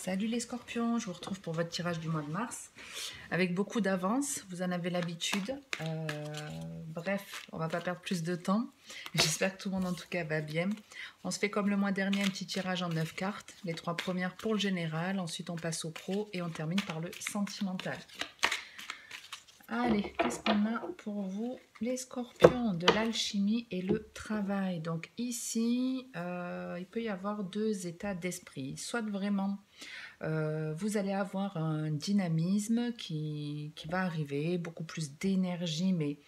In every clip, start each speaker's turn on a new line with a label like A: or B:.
A: Salut les scorpions, je vous retrouve pour votre tirage du mois de mars avec beaucoup d'avance, vous en avez l'habitude. Bref, on va pas perdre plus de temps. J'espère que tout le monde en tout cas va bien. On se fait comme le mois dernier un petit tirage en 9 cartes, les 3 premières pour le général, ensuite on passe au pro et on termine par le sentimental. Allez, qu'est-ce qu'on a pour vous les scorpions? De l'alchimie et le travail. Donc ici, il peut y avoir deux états d'esprit. Soit vraiment, vous allez avoir un dynamisme qui va arriver, beaucoup plus d'énergie, mais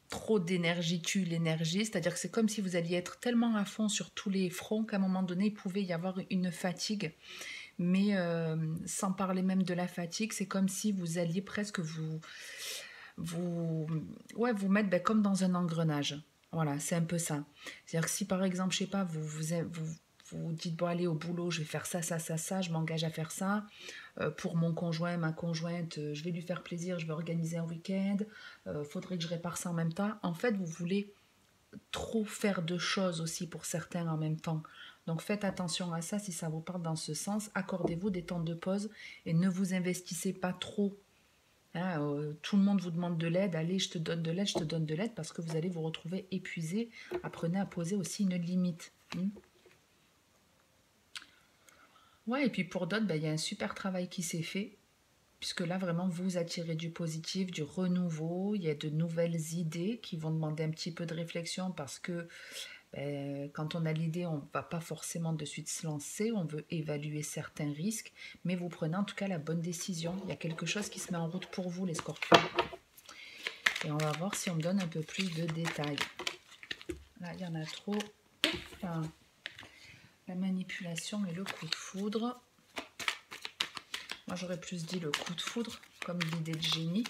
A: trop d'énergie tue l'énergie. C'est-à-dire que c'est comme si vous alliez être tellement à fond sur tous les fronts qu'à un moment donné, il pouvait y avoir une fatigue. Mais sans parler même de la fatigue, c'est comme si vous alliez presque vous mettre comme dans un engrenage. Voilà, c'est un peu ça. C'est-à-dire que si par exemple, je sais pas, vous dites, bon allez au boulot, je vais faire ça, ça, ça, ça, je m'engage à faire ça. Pour mon conjoint, ma conjointe, je vais lui faire plaisir, je vais organiser un week-end, faudrait que je répare ça en même temps. En fait, vous voulez trop faire de choses aussi pour certains en même temps. Donc faites attention à ça si ça vous parle dans ce sens. Accordez-vous des temps de pause et ne vous investissez pas trop. Hein, tout le monde vous demande de l'aide. Allez, je te donne de l'aide, je te donne de l'aide parce que vous allez vous retrouver épuisé. Apprenez à poser aussi une limite. Ouais, et puis pour d'autres, il y a un super travail qui s'est fait. Puisque là, vraiment, vous attirez du positif, du renouveau. Il y a de nouvelles idées qui vont demander un petit peu de réflexion parce que quand on a l'idée, on ne va pas forcément de suite se lancer, on veut évaluer certains risques, mais vous prenez en tout cas la bonne décision. Il y a quelque chose qui se met en route pour vous, les scorpions. Et on va voir si on me donne un peu plus de détails. Là, il y en a trop. Enfin, la manipulation et le coup de foudre. Moi, j'aurais plus dit le coup de foudre, comme l'idée de génie.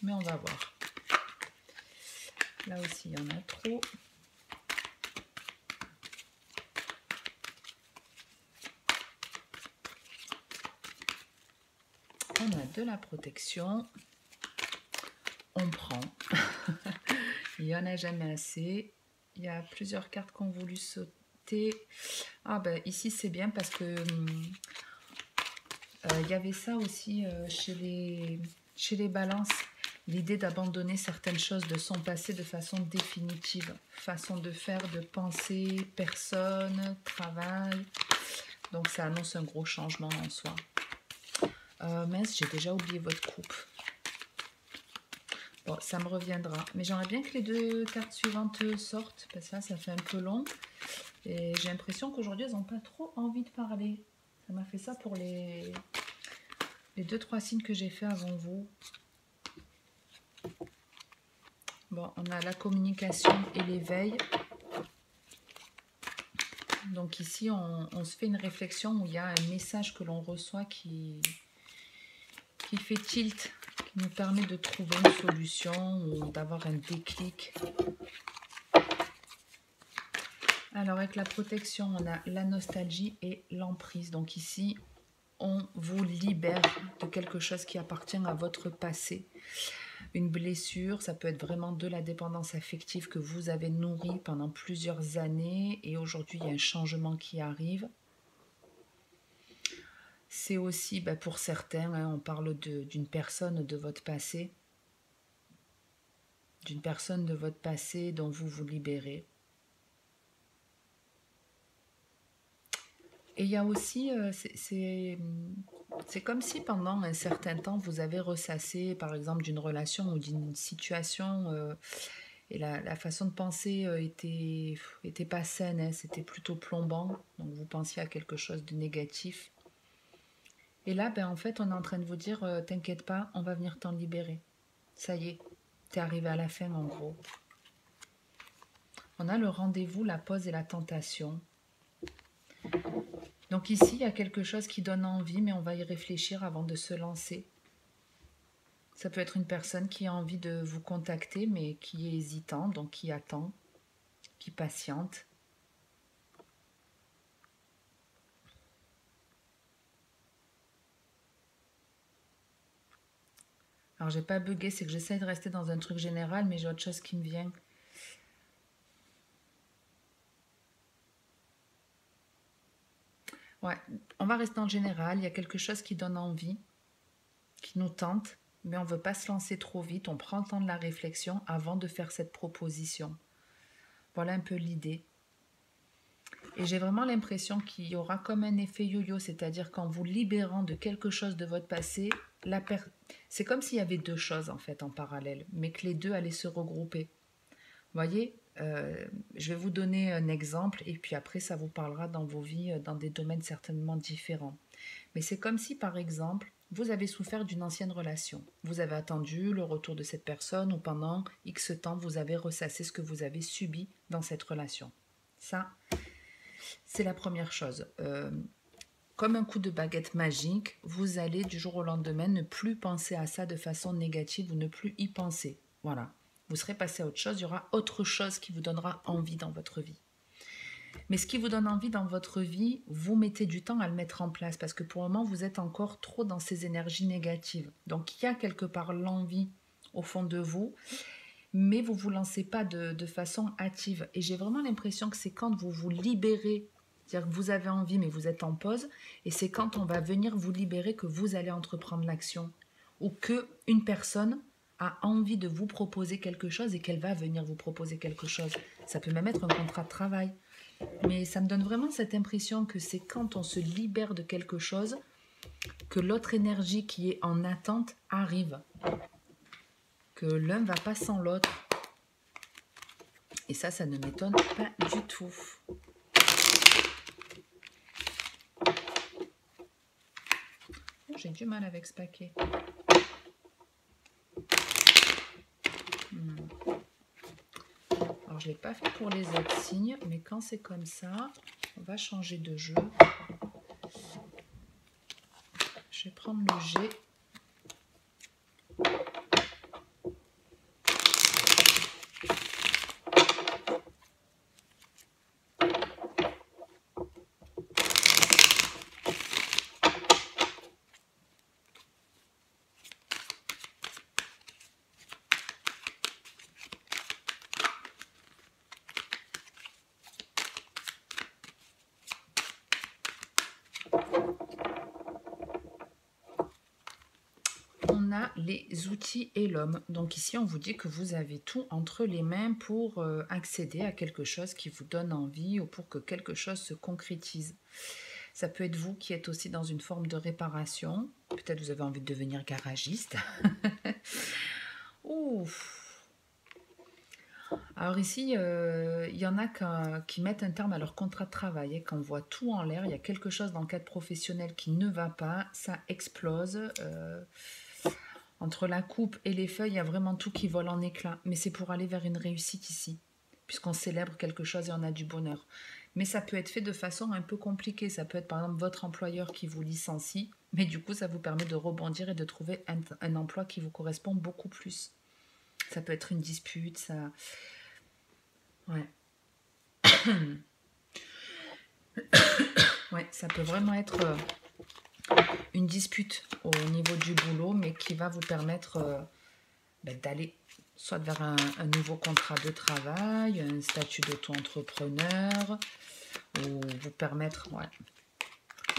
A: Mais on va voir. Là aussi, il y en a trop. On a de la protection. On prend. Il n'y en a jamais assez. Il y a plusieurs cartes qui ont voulu sauter. Ah ben ici c'est bien parce que il y avait ça aussi chez les balances. L'idée d'abandonner certaines choses de son passé de façon définitive. Façon de faire, de penser, personne, travail. Donc ça annonce un gros changement en soi. Mince, j'ai déjà oublié votre coupe. Bon, ça me reviendra. Mais j'aimerais bien que les deux cartes suivantes sortent. Parce que là, ça fait un peu long. Et j'ai l'impression qu'aujourd'hui, elles n'ont pas trop envie de parler. Ça m'a fait ça pour les 2-3 signes que j'ai fait avant vous. Bon, on a la communication et l'éveil. Donc ici, on se fait une réflexion où il y a un message que l'on reçoit qui fait tilt, qui nous permet de trouver une solution ou d'avoir un déclic. Alors avec la protection, on a la nostalgie et l'emprise. Donc ici, on vous libère de quelque chose qui appartient à votre passé. Une blessure, ça peut être vraiment de la dépendance affective que vous avez nourrie pendant plusieurs années et aujourd'hui, il y a un changement qui arrive. C'est aussi, pour certains, on parle d'une personne de votre passé, dont vous vous libérez. Et il y a aussi, c'est comme si pendant un certain temps, vous avez ressassé, par exemple, d'une relation ou d'une situation, et la façon de penser était pas saine, hein, c'était plutôt plombant, donc vous pensiez à quelque chose de négatif. Et là, en fait, on est en train de vous dire, t'inquiète pas, on va venir t'en libérer. Ça y est, t'es arrivé à la fin, en gros. On a le rendez-vous, la pause et la tentation. Donc ici, il y a quelque chose qui donne envie, mais on va y réfléchir avant de se lancer. Ça peut être une personne qui a envie de vous contacter, mais qui est hésitant, donc qui attend, qui patiente. Alors, j'ai pas bugué, c'est que j'essaye de rester dans un truc général, mais j'ai autre chose qui me vient. Ouais, on va rester en général. Il y a quelque chose qui donne envie, qui nous tente, mais on ne veut pas se lancer trop vite. On prend le temps de la réflexion avant de faire cette proposition. Voilà un peu l'idée. Et j'ai vraiment l'impression qu'il y aura comme un effet yo-yo, c'est-à-dire qu'en vous libérant de quelque chose de votre passé, c'est comme s'il y avait deux choses en fait en parallèle, mais que les deux allaient se regrouper. Vous voyez, je vais vous donner un exemple et puis après ça vous parlera dans vos vies, dans des domaines certainement différents. Mais c'est comme si par exemple, vous avez souffert d'une ancienne relation. Vous avez attendu le retour de cette personne ou pendant X temps, vous avez ressassé ce que vous avez subi dans cette relation. Ça, c'est la première chose. Comme un coup de baguette magique, vous allez du jour au lendemain ne plus penser à ça de façon négative ou ne plus y penser. Voilà. Vous serez passé à autre chose, il y aura autre chose qui vous donnera envie dans votre vie. Mais ce qui vous donne envie dans votre vie, vous mettez du temps à le mettre en place parce que pour le moment, vous êtes encore trop dans ces énergies négatives. Donc, il y a quelque part l'envie au fond de vous, mais vous ne vous lancez pas de façon hâtive. Et j'ai vraiment l'impression que c'est quand vous vous libérez, c'est-à-dire que vous avez envie, mais vous êtes en pause, et c'est quand on va venir vous libérer que vous allez entreprendre l'action, ou qu'une personne a envie de vous proposer quelque chose et qu'elle va venir vous proposer quelque chose. Ça peut même être un contrat de travail. Mais ça me donne vraiment cette impression que c'est quand on se libère de quelque chose que l'autre énergie qui est en attente arrive. Que l'un va pas sans l'autre. Et ça ne m'étonne pas du tout. Oh, j'ai du mal avec ce paquet. Alors, je ne l'ai pas fait pour les autres signes, mais quand c'est comme ça, on va changer de jeu. Je vais prendre le G. On a les outils et l'homme. Donc ici, on vous dit que vous avez tout entre les mains pour accéder à quelque chose qui vous donne envie ou pour que quelque chose se concrétise. Ça peut être vous qui êtes aussi dans une forme de réparation. Peut-être vous avez envie de devenir garagiste. Ouf. Alors ici, il y en a qui mettent un terme à leur contrat de travail. Et quand on voit tout en l'air, il y a quelque chose dans le cadre professionnel qui ne va pas, ça explose. Entre la coupe et les feuilles, il y a vraiment tout qui vole en éclats. Mais c'est pour aller vers une réussite ici, puisqu'on célèbre quelque chose et on a du bonheur. Mais ça peut être fait de façon un peu compliquée. Ça peut être par exemple votre employeur qui vous licencie, mais du coup, ça vous permet de rebondir et de trouver un emploi qui vous correspond beaucoup plus. Ça peut être une dispute, ça... Ouais. Ouais, ça peut vraiment être une dispute au niveau du boulot, mais qui va vous permettre d'aller soit vers un nouveau contrat de travail, un statut d'auto-entrepreneur, ou vous permettre... Ouais.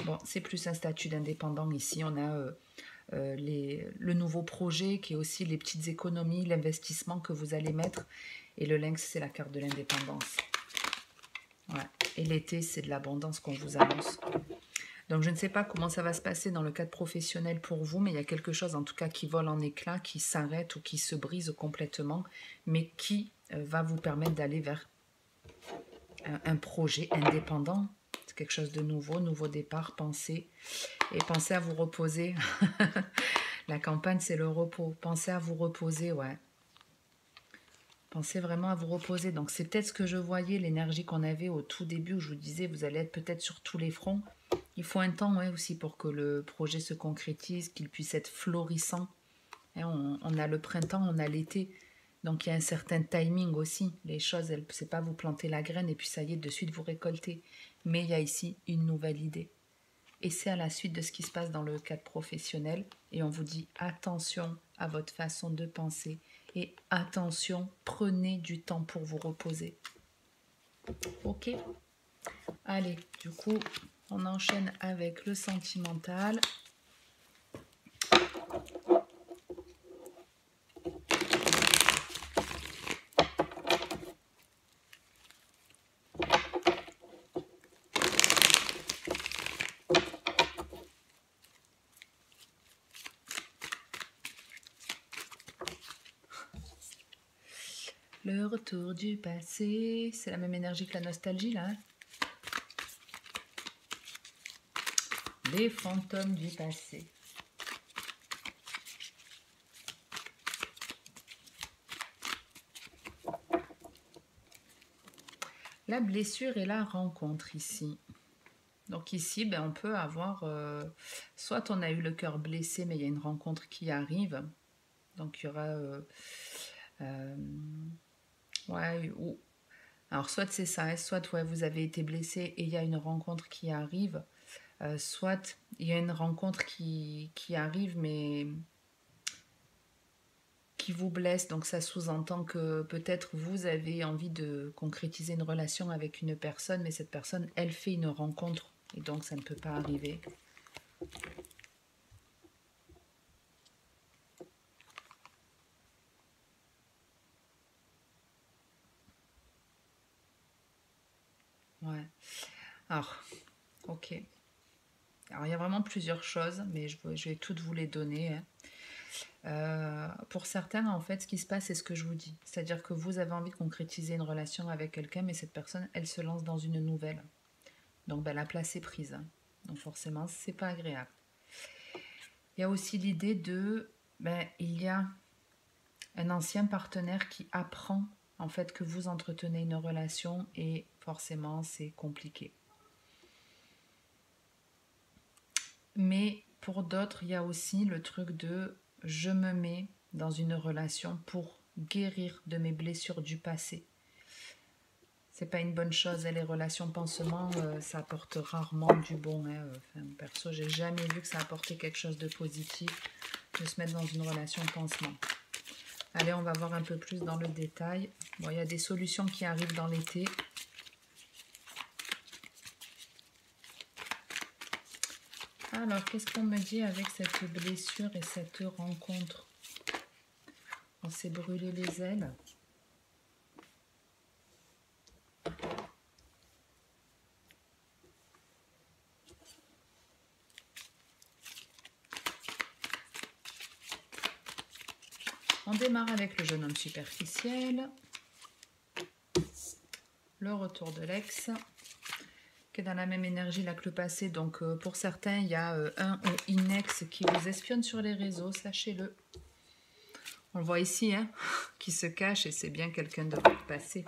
A: Bon, c'est plus un statut d'indépendant ici. On a le nouveau projet qui est aussi les petites économies, l'investissement que vous allez mettre. Et le lynx, c'est la carte de l'indépendance. Ouais. Et l'été, c'est de l'abondance qu'on vous annonce. Donc, je ne sais pas comment ça va se passer dans le cadre professionnel pour vous, mais il y a quelque chose en tout cas qui vole en éclats, qui s'arrête ou qui se brise complètement, mais qui va vous permettre d'aller vers un projet indépendant. C'est quelque chose de nouveau départ, pensez. Et pensez à vous reposer. La campagne, c'est le repos. Pensez à vous reposer, ouais. Pensez vraiment à vous reposer. Donc, c'est peut-être ce que je voyais, l'énergie qu'on avait au tout début, où je vous disais, vous allez être peut-être sur tous les fronts. Il faut un temps, ouais, aussi, pour que le projet se concrétise, qu'il puisse être florissant. Hein, on a le printemps, on a l'été. Donc, il y a un certain timing aussi. Les choses, c'est pas vous planter la graine et puis ça y est, de suite vous récolter. Mais il y a ici une nouvelle idée. Et c'est à la suite de ce qui se passe dans le cadre professionnel. Et on vous dit attention à votre façon de penser. Et attention, prenez du temps pour vous reposer. Ok? Allez, du coup, On enchaîne avec le sentimental. Le retour du passé, c'est la même énergie que la nostalgie là. Les fantômes du passé. La blessure et la rencontre ici. Donc ici, ben, on peut avoir, soit on a eu le cœur blessé, mais il y a une rencontre qui arrive. Donc il y aura, ouais, ou alors soit c'est ça, hein, soit ouais, vous avez été blessé et il y a une rencontre qui arrive, soit il y a une rencontre qui arrive, mais qui vous blesse, donc ça sous-entend que peut-être vous avez envie de concrétiser une relation avec une personne, mais cette personne, elle fait une rencontre, et donc ça ne peut pas arriver. Ouais. Alors, ok. Alors, il y a vraiment plusieurs choses, mais je vais toutes vous les donner, hein. Pour certains, en fait, ce qui se passe, c'est ce que je vous dis. C'est-à-dire que vous avez envie de concrétiser une relation avec quelqu'un, mais cette personne, elle se lance dans une nouvelle. Donc, ben, la place est prise, hein. Donc, forcément, c'est pas agréable. Il y a aussi l'idée de, ben, il y a un ancien partenaire qui apprend, en fait, que vous entretenez une relation et forcément, c'est compliqué. Mais pour d'autres, il y a aussi le truc de je me mets dans une relation pour guérir de mes blessures du passé. C'est pas une bonne chose, hein, les relations pansement, ça apporte rarement du bon, hein. Enfin, perso, j'ai jamais vu que ça apportait quelque chose de positif de se mettre dans une relation pansement. Allez, on va voir un peu plus dans le détail. Bon, il y a des solutions qui arrivent dans l'été. Alors, qu'est-ce qu'on me dit avec cette blessure et cette rencontre? On s'est brûlé les ailes. On démarre avec le jeune homme superficiel. Le retour de l'ex, qui est dans la même énergie là que le passé. Donc, pour certains, il y a un ou une ex qui vous espionne sur les réseaux, sachez-le. On le voit ici, hein, qui se cache et c'est bien quelqu'un de votre passé.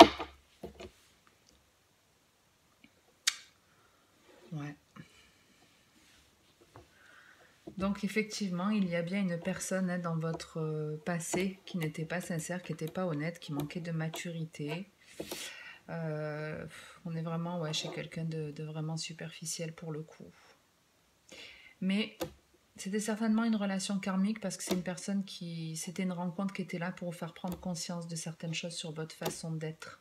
A: Ouais. Donc effectivement, il y a bien une personne, hein, dans votre passé qui n'était pas sincère, qui n'était pas honnête, qui manquait de maturité. On est vraiment, ouais, chez quelqu'un de vraiment superficiel pour le coup. Mais c'était certainement une relation karmique parce que c'est une personne qui... C'était une rencontre qui était là pour vous faire prendre conscience de certaines choses sur votre façon d'être.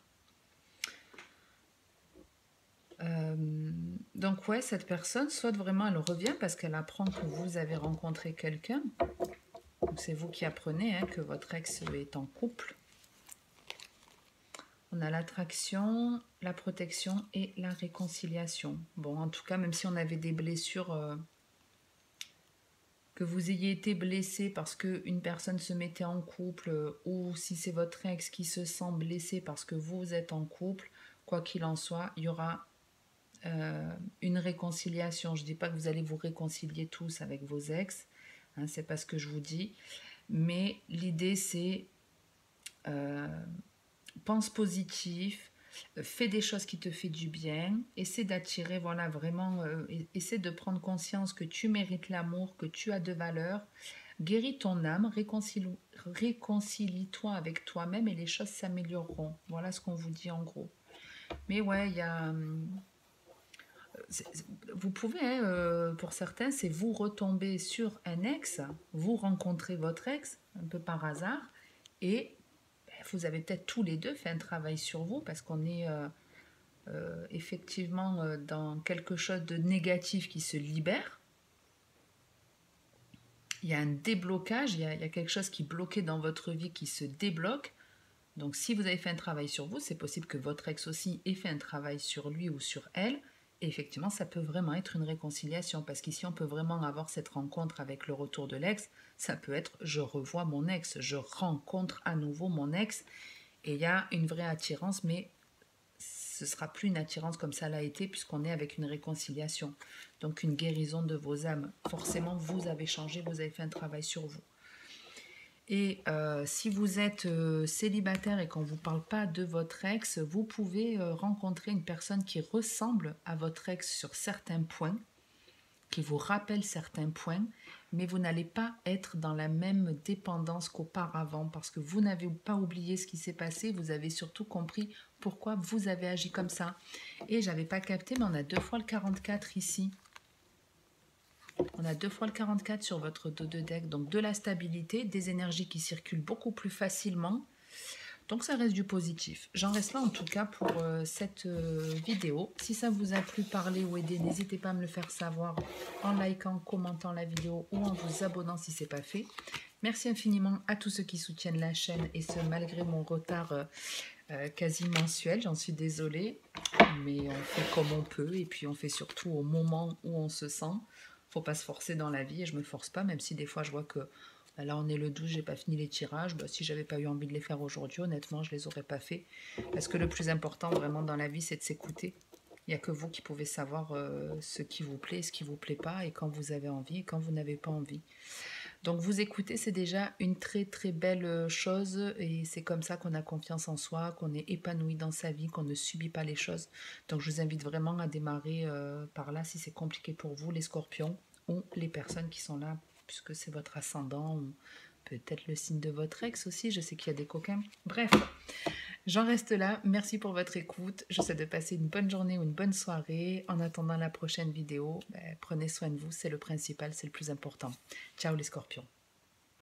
A: Donc ouais, cette personne, soit vraiment elle revient parce qu'elle apprend que vous avez rencontré quelqu'un. C'est vous qui apprenez, hein, que votre ex est en couple. On a l'attraction, la protection et la réconciliation. Bon, en tout cas, même si on avait des blessures, que vous ayez été blessé parce qu'une personne se mettait en couple, ou si c'est votre ex qui se sent blessé parce que vous êtes en couple, quoi qu'il en soit, il y aura une réconciliation. Je ne dis pas que vous allez vous réconcilier tous avec vos ex, hein, c'est pas ce que je vous dis, mais l'idée c'est pense positif, fais des choses qui te font du bien, essaie d'attirer, voilà, vraiment, essaie de prendre conscience que tu mérites l'amour, que tu as de valeur, guéris ton âme, réconcilie-toi avec toi-même et les choses s'amélioreront. Voilà ce qu'on vous dit en gros. Mais ouais, il y a... vous pouvez, hein, pour certains, c'est vous retomber sur un ex, vous rencontrez votre ex, un peu par hasard, et vous avez peut-être tous les deux fait un travail sur vous parce qu'on est effectivement dans quelque chose de négatif qui se libère. Il y a un déblocage, il y a quelque chose qui est bloqué dans votre vie qui se débloque. Donc si vous avez fait un travail sur vous, c'est possible que votre ex aussi ait fait un travail sur lui ou sur elle. Et effectivement, ça peut vraiment être une réconciliation, parce qu'ici, on peut vraiment avoir cette rencontre avec le retour de l'ex. Ça peut être je revois mon ex, je rencontre à nouveau mon ex, et il y a une vraie attirance, mais ce sera plus une attirance comme ça l'a été, puisqu'on est avec une réconciliation. Donc une guérison de vos âmes. Forcément, vous avez changé, vous avez fait un travail sur vous. Et si vous êtes célibataire et qu'on ne vous parle pas de votre ex, vous pouvez rencontrer une personne qui ressemble à votre ex sur certains points, qui vous rappelle certains points, mais vous n'allez pas être dans la même dépendance qu'auparavant parce que vous n'avez pas oublié ce qui s'est passé, vous avez surtout compris pourquoi vous avez agi comme ça. Et j'avais pas capté, mais on a 2 fois le 44 ici. On a 2 fois le 44 sur votre dos de deck, donc de la stabilité, des énergies qui circulent beaucoup plus facilement. Donc ça reste du positif. J'en reste là en tout cas pour cette vidéo. Si ça vous a plu, parler ou aider, n'hésitez pas à me le faire savoir en likant, commentant la vidéo ou en vous abonnant si ce n'est pas fait. Merci infiniment à tous ceux qui soutiennent la chaîne et ce malgré mon retard quasi mensuel. J'en suis désolée, mais on fait comme on peut et puis on fait surtout au moment où on se sent. Faut pas se forcer dans la vie et je me force pas, même si des fois je vois que là on est le 12, j'ai pas fini les tirages. Si j'avais pas eu envie de les faire aujourd'hui, honnêtement je les aurais pas fait, parce que le plus important vraiment dans la vie c'est de s'écouter. Il n'y a que vous qui pouvez savoir ce qui vous plaît, ce qui vous plaît pas, et quand vous avez envie et quand vous n'avez pas envie. Donc vous écouter, c'est déjà une très très belle chose, et c'est comme ça qu'on a confiance en soi, qu'on est épanoui dans sa vie, qu'on ne subit pas les choses. Donc je vous invite vraiment à démarrer par là si c'est compliqué pour vous, les scorpions, ou les personnes qui sont là, puisque c'est votre ascendant, ou peut-être le signe de votre ex aussi, je sais qu'il y a des coquins. Bref, j'en reste là, merci pour votre écoute, je vous souhaite de passer une bonne journée ou une bonne soirée. En attendant la prochaine vidéo, prenez soin de vous, c'est le principal, c'est le plus important. Ciao les scorpions.